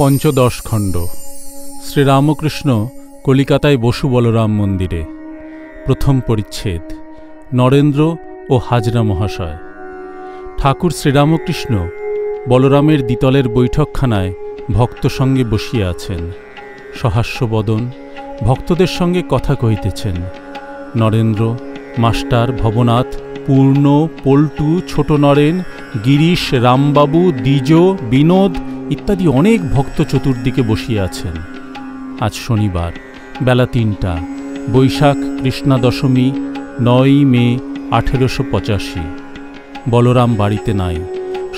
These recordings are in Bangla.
পঞ্চদশ খণ্ড। শ্রীরামকৃষ্ণ কলিকাতায় বসু বলরাম মন্দিরে। প্রথম পরিচ্ছেদ। নরেন্দ্র ও হাজরা মহাশয়। ঠাকুর শ্রীরামকৃষ্ণ বলরামের দ্বিতলের বৈঠকখানায় ভক্ত সঙ্গে বসিয়া আছেন। সহাস্যবদন ভক্তদের সঙ্গে কথা কহিতেছেন। নরেন্দ্র, মাস্টার, ভবনাথ, পূর্ণ, পল্টু, ছোট নরেন, গিরিশ, রামবাবু, দ্বিজ, বিনোদ ইত্যাদি অনেক ভক্ত চতুর্দিকে বসিয়া আছেন। আজ শনিবার, বেলা ৩টা, বৈশাখ কৃষ্ণা দশমী, ৯ মে ১৮৮৫। বলরাম বাড়িতে নাই।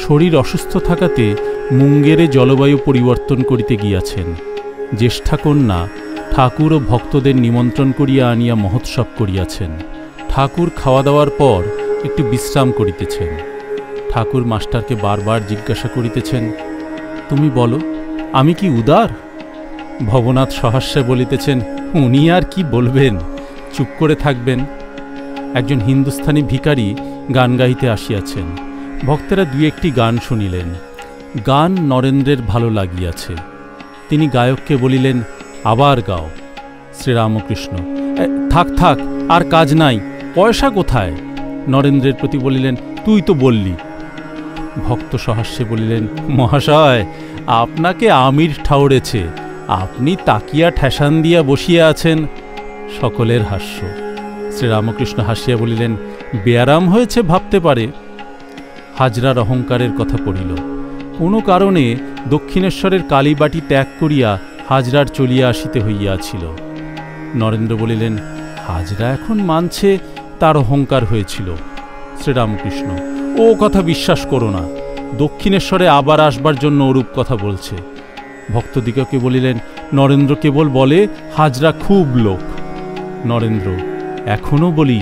শরীর অসুস্থ থাকাতে মুঙ্গেরে জলবায়ু পরিবর্তন করিতে গিয়াছেন। জ্যেষ্ঠাকন্যা ঠাকুর ও ভক্তদের নিমন্ত্রণ করিয়া আনিয়া মহোৎসব করিয়াছেন। ঠাকুর খাওয়া দাওয়ার পর একটু বিশ্রাম করিতেছেন। ঠাকুর মাস্টারকে বারবার জিজ্ঞাসা করিতেছেন, তুমি বলো, আমি কি উদার? ভবনাথ সহাস্যে বলিতেছেন, উনি আর কি বলবেন, চুপ করে থাকবেন। একজন হিন্দুস্থানি ভিখারি গান গাইতে আসিয়াছেন। ভক্তেরা দুই একটি গান শুনিলেন। গান নরেন্দ্রের ভালো লাগিয়াছে। তিনি গায়ককে বলিলেন, আবার গাও। শ্রীরামকৃষ্ণ, থাক থাক, আর কাজ নাই, পয়সা কোথায়? নরেন্দ্রের প্রতি বলিলেন, তুই তো বললি। ভক্ত সহাস্যে বলিলেন, মহাশয়, আপনাকে আমির ঠাউরেছে, আপনি তাকিয়া ঠেসান দিয়া বসিয়া আছেন। সকলের হাস্য। শ্রীরামকৃষ্ণ হাসিয়া বলিলেন, ব্যারাম হয়েছে ভাবতে পারে। হাজরার অহংকারের কথা পড়িল। কোনো কারণে দক্ষিণেশ্বরের কালীবাটি ত্যাগ করিয়া হাজরার চলিয়া আসিতে হইয়াছিল। নরেন্দ্র বলিলেন, হাজরা এখন মানছে তার অহংকার হয়েছিল। শ্রীরামকৃষ্ণ, ও কথা বিশ্বাস করো না, দক্ষিণেশ্বরে আবার আসবার জন্য ওরূপ কথা বলছে। ভক্তদিগকে বলিলেন, নরেন্দ্র কেবল বলে হাজরা খুব লোক। নরেন্দ্র, এখনো বলি।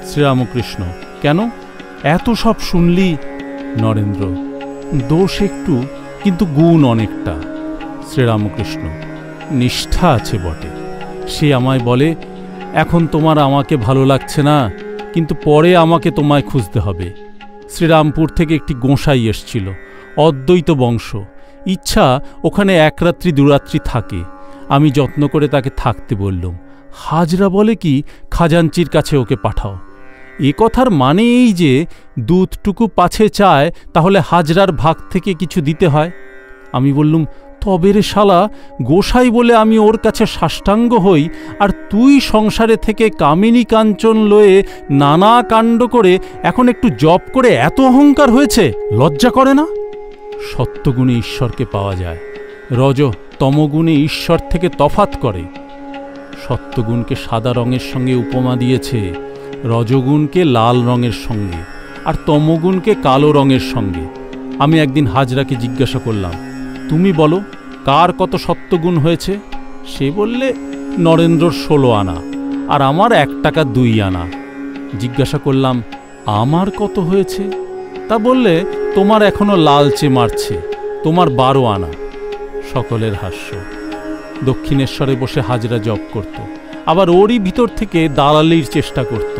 শ্রীরামকৃষ্ণ, কেন, এত সব শুনলি? নরেন্দ্র, দোষ একটু, কিন্তু গুণ অনেকটা। শ্রীরামকৃষ্ণ, নিষ্ঠা আছে বটে। সে আমায় বলে, এখন তোমার আমাকে ভালো লাগছে না, কিন্তু পরে আমাকে তোমায় খুঁজতে হবে। শ্রীরামপুর থেকে একটি গোঁসাই এসছিল, অদ্বৈত বংশ। ইচ্ছা ওখানে এক রাত্রি দুরাত্রি থাকে। আমি যত্ন করে তাকে থাকতে বললুম। হাজরা বলে কি, খাজাঞ্চির কাছে ওকে পাঠাও। এ কথার মানে এই যে দুধটুকু পাছে চায়, তাহলে হাজরার ভাগ থেকে কিছু দিতে হয়। আমি বললুম, তবে রে শালা, গোসাই বলে আমি ওর কাছে সাষ্টাঙ্গ হই, আর তুই সংসারে থেকে কামিনী কাঞ্চন লয়ে নানা কাণ্ড করে এখন একটু জপ করে এত অহংকার হয়েছে, লজ্জা করে না? সত্যগুণে ঈশ্বরকে পাওয়া যায়, রজ তমগুণে ঈশ্বর থেকে তফাত করে। সত্যগুণকে সাদা রঙের সঙ্গে উপমা দিয়েছে, রজগুণকে লাল রঙের সঙ্গে, আর তমগুণকে কালো রঙের সঙ্গে। আমি একদিন হাজরাকে জিজ্ঞাসা করলাম, তুমি বলো, কার কত সত্যগুণ হয়েছে? সে বললে, নরেন্দ্রর 16 আনা, আর আমার 1 টাকা 2 আনা। জিজ্ঞাসা করলাম, আমার কত হয়েছে? তা বললে, তোমার এখনো লালচে মারছে, তোমার 12 আনা। সকলের হাস্য। দক্ষিণেশ্বরে বসে হাজরা জপ করত, আবার ওরই ভিতর থেকে দালালির চেষ্টা করত।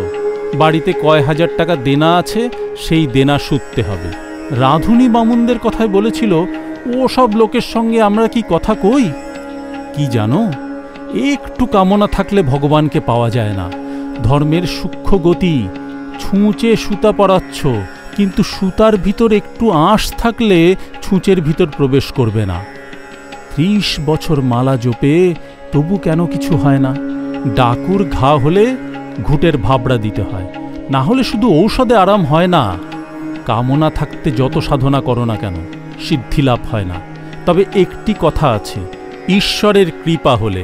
বাড়িতে কয় হাজার টাকা দেনা আছে, সেই দেনা শুধতে হবে। রাঁধুনি বামুনদের কথায় বলেছিল, ও সব লোকের সঙ্গে আমরা কি কথা কই? কি জানো, একটু কামনা থাকলে ভগবানকে পাওয়া যায় না। ধর্মের সূক্ষ্ম গতি। ছুঁচে সুতা পরাচ্ছ, কিন্তু সুতার ভিতর একটু আঁশ থাকলে ছুঁচের ভিতর প্রবেশ করবে না। 30 বছর মালা জপে তবু কেন কিছু হয় না? ডাকুর ঘা হলে ঘুঁটের ভাবড়া দিতে হয়, না হলে শুধু ঔষধে আরাম হয় না। কামনা থাকতে যত সাধনা করো না কেন, সিদ্ধি লাভ হয় না। তবে একটি কথা আছে, ঈশ্বরের কৃপা হলে,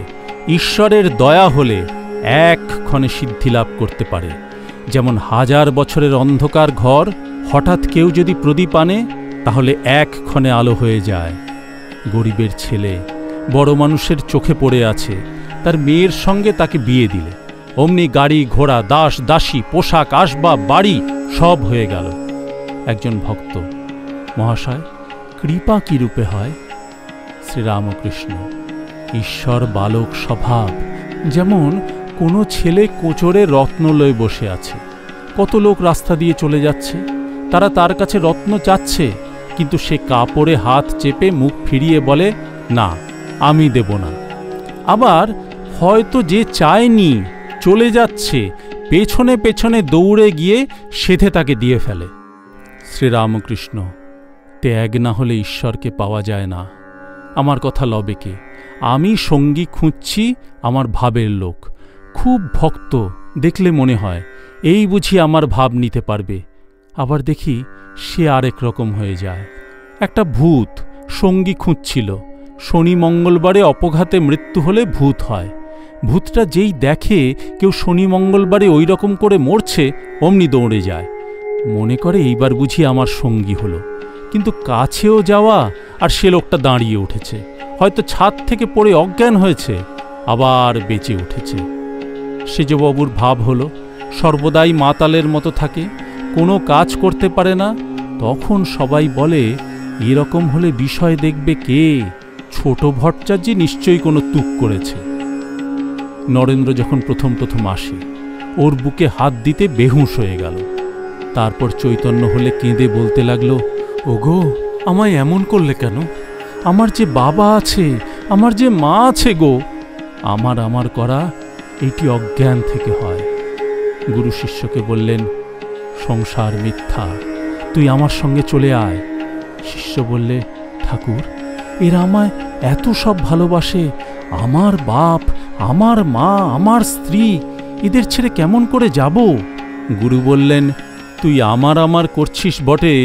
ঈশ্বরের দয়া হলে একক্ষণে সিদ্ধি লাভ করতে পারে। যেমন 1000 বছরের অন্ধকার ঘর, হঠাৎ কেউ যদি প্রদীপ আনে, তাহলে একক্ষণে আলো হয়ে যায়। গরিবের ছেলে বড় মানুষের চোখে পড়ে আছে, তার মেয়ের সঙ্গে তাকে বিয়ে দিলে অমনি গাড়ি ঘোড়া, দাস দাসী, পোশাক, আসবাব, বাড়ি সব হয়ে গেল। একজন ভক্ত, মহাশয়, কৃপা কি রূপে হয়? শ্রীরামকৃষ্ণ, ঈশ্বর বালক স্বভাব। যেমন কোনো ছেলে কোচরে রত্ন লয়ে বসে আছে, কত লোক রাস্তা দিয়ে চলে যাচ্ছে, তারা তার কাছে রত্ন চাচ্ছে, কিন্তু সে কাপড়ে হাত চেপে মুখ ফিরিয়ে বলে, না, আমি দেব না। আবার হয়তো যে চায়নি চলে যাচ্ছে, পেছনে পেছনে দৌড়ে গিয়ে সেধে তাকে দিয়ে ফেলে। শ্রীরামকৃষ্ণ, ত্যাগ না হলে ঈশ্বরকে পাওয়া যায় না। আমার কথা লবে কে? আমি সঙ্গী খুঁজছি, আমার ভাবের লোক, খুব ভক্ত, দেখলে মনে হয় এই বুঝি আমার ভাব নিতে পারবে। আবার দেখি সে আরেক রকম হয়ে যায়। একটা ভূত সঙ্গী খুঁজছিল। শনি মঙ্গলবারে অপঘাতে মৃত্যু হলে ভূত হয়। ভূতটা যেই দেখে কেউ শনি মঙ্গলবারে ওই রকম করে মরছে, অমনি দৌড়ে যায়, মনে করে এইবার বুঝি আমার সঙ্গী হলো। কিন্তু কাছেও যাওয়া, আর সে লোকটা দাঁড়িয়ে উঠেছে, হয়তো ছাদ থেকে পড়ে অজ্ঞান হয়েছে, আবার বেঁচে উঠেছে। সেজবাবুর ভাব হলো সর্বদাই মাতালের মতো থাকে, কোনো কাজ করতে পারে না। তখন সবাই বলে, এরকম হলে বিষয় দেখবে কে? ছোট ভট্টাচার্য নিশ্চয়ই কোনো তুক করেছে। নরেন্দ্র যখন প্রথম প্রথম আসে, ওর বুকে হাত দিতে বেহুঁশ হয়ে গেল। তারপর চৈতন্য হলে কেঁদে বলতে লাগলো, ওগো, আমায় এমন করলে কেন? আমার যে বাবা আছে, আমার যে মা আছে গো। আমার করা এটি অজ্ঞান থেকে হয়। গুরু শিষ্যকে বললেন, সংসার মিথ্যা, তুই আমার সঙ্গে চলে আয়। শিষ্য বললে, ঠাকুর, এরা আমায় এত সব ভালোবাসে, আমার বাপ, আমার মা, আমার স্ত্রী, এদের ছেড়ে কেমন করে যাব? গুরু বললেন, তুই আমার করছিস বটে,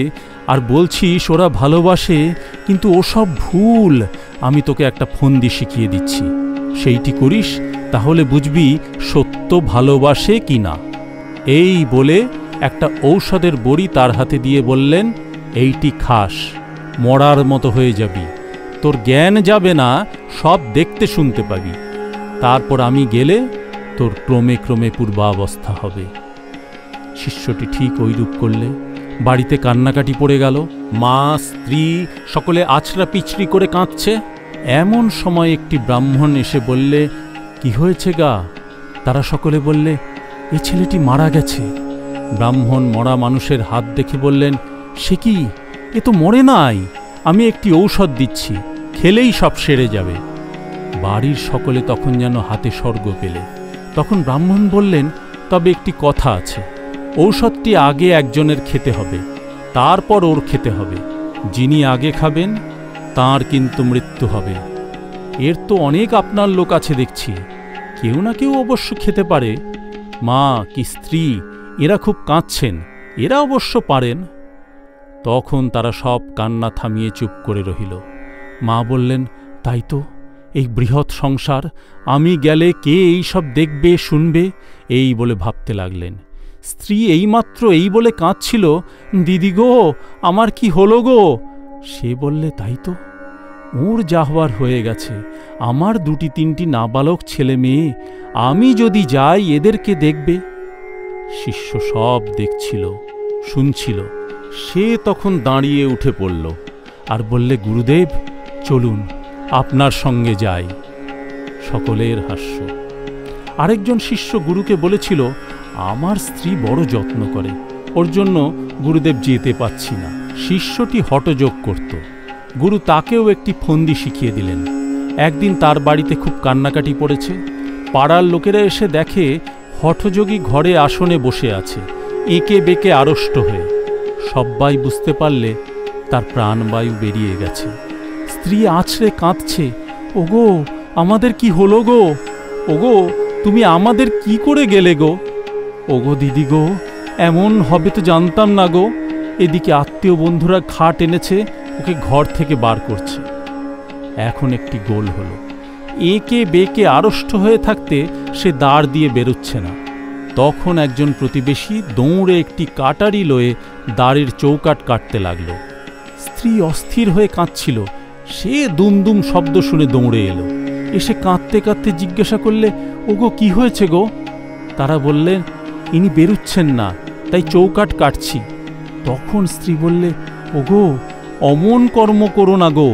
আর বলছিস ওরা ভালোবাসে, কিন্তু ওসব ভুল। আমি তোকে একটা ফন্দি শিখিয়ে দিচ্ছি, সেইটি করিস, তাহলে বুঝবি সত্য ভালোবাসে কি না। এই বলে একটা ঔষধের বড়ি তার হাতে দিয়ে বললেন, এইটি খাস, মরার মতো হয়ে যাবি, তোর জ্ঞান যাবে না, সব দেখতে শুনতে পাবি। তারপর আমি গেলে তোর ক্রমে ক্রমে পূর্বাবস্থা হবে। শিষ্যটি ঠিক ওইরূপ করলে। বাড়িতে কান্নাকাটি পড়ে গেল। মা, স্ত্রী সকলে আছড়া পিছড়ি করে কাঁদছে। এমন সময় একটি ব্রাহ্মণ এসে বললে, কি হয়েছে গা? তারা সকলে বললে, এ ছেলেটি মারা গেছে। ব্রাহ্মণ মরা মানুষের হাত দেখে বললেন, সে কি? এ তো মরে নাই, আমি একটি ঔষধ দিচ্ছি, খেলেই সব সেরে যাবে। বাড়ির সকলে তখন যেন হাতে স্বর্গ পেলে। তখন ব্রাহ্মণ বললেন, তবে একটি কথা আছে, ঔষধটি আগে একজনের খেতে হবে, তারপর ওর খেতে হবে। যিনি আগে খাবেন তাঁর কিন্তু মৃত্যু হবে। এর তো অনেক আপনার লোক আছে দেখছি, কেউ না কেউ অবশ্য খেতে পারে। মা কি স্ত্রী এরা খুব কাঁদছেন, এরা অবশ্য পারেন। তখন তারা সব কান্না থামিয়ে চুপ করে রহিল। মা বললেন, তাই তো, এই বৃহৎ সংসার, আমি গেলে কে এই সব দেখবে শুনবে, এই বলে ভাবতে লাগলেন। স্ত্রী এইমাত্র এই বলে কাঁদছিল, দিদি গো, আমার কি হলো গো? সে বললে, তাই তো, ওর যা হওয়ার হয়ে গেছে, আমার 2-3টি নাবালক ছেলে মেয়ে, আমি যদি যাই এদেরকে দেখবে। শিষ্য সব দেখছিল, শুনছিল। সে তখন দাঁড়িয়ে উঠে পড়ল আর বললে, গুরুদেব চলুন, আপনার সঙ্গে যাই। সকলের হাস্য। আরেকজন শিষ্য গুরুকে বলেছিল, আমার স্ত্রী বড় যত্ন করে, ওর জন্য গুরুদেব যেতে পাচ্ছি না। শিষ্যটি হঠযোগ করত। গুরু তাকেও একটি ফন্দি শিখিয়ে দিলেন। একদিন তার বাড়িতে খুব কান্নাকাটি পড়েছে। পাড়ার লোকেরা এসে দেখে হঠযোগী ঘরে আসনে বসে আছে, এঁকে বেঁকে আড়ষ্ট হয়ে। সবাই বুঝতে পারলে তার প্রাণবায়ু বেরিয়ে গেছে। স্ত্রী আছড়ে কাঁদছে, ওগো, আমাদের কি হলো গো? ওগো, তুমি আমাদের কি করে গেলে গো? ওগো দিদি গো, এমন হবে তো জানতাম না গো। এদিকে আত্মীয় বন্ধুরা খাট এনেছে, ওকে ঘর থেকে বার করছে। এখন একটি গোল হলো। এঁকে বেঁকে আড়ষ্ট হয়ে থাকতে সে দাঁড় দিয়ে বেরোচ্ছে না। তখন একজন প্রতিবেশী দৌড়ে একটি কাটারি লয়ে দাঁড়ের চৌকাট কাটতে লাগলো। স্ত্রী অস্থির হয়ে কাঁদছিল। সে দুমদুম শব্দ শুনে দৌড়ে এলো। এসে কাঁদতে কাঁদতে জিজ্ঞাসা করলে, ওগো কি হয়েছে গো? তারা বললেন, ইনি বেরুচ্ছেন না, তাই চৌকাট কাটছি। তখন স্ত্রী বললে, ওগো, অমন কর্ম করো না গো,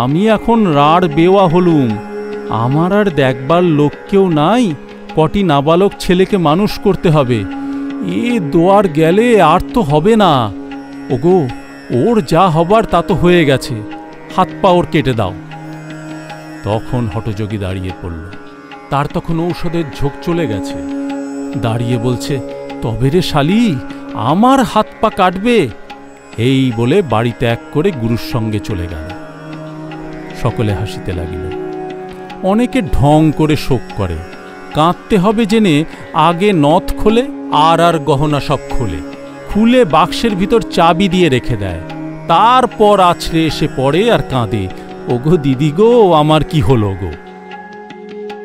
আমি এখন রাড় বেওয়া হলুম, আমার আর দেখবার লোক কেউ নাই, কটি নাবালক ছেলেকে মানুষ করতে হবে, এ দোয়ার গেলে আর তো হবে না। ওগো, ওর যা হবার তা তো হয়ে গেছে, হাত পা ওর কেটে দাও। তখন হঠযোগী দাঁড়িয়ে পড়ল। তার তখন ঔষধের ঝোঁক চলে গেছে। দাঁড়িয়ে বলছে, তবে রে শালি, আমার হাত পা কাটবে। এই বলে বাড়ি ত্যাগ করে গুরুর সঙ্গে চলে গেল। সকলে হাসিতে লাগিল। অনেকে ঢং করে শোক করে। কাঁদতে হবে জেনে আগে নথ খোলে, আর গহনা সব খোলে, খুলে বাক্সের ভিতর চাবি দিয়ে রেখে দেয়। তারপর আছড়ে এসে পড়ে আর কাঁদে, ওগো দিদি গো, আমার কি হলো গো।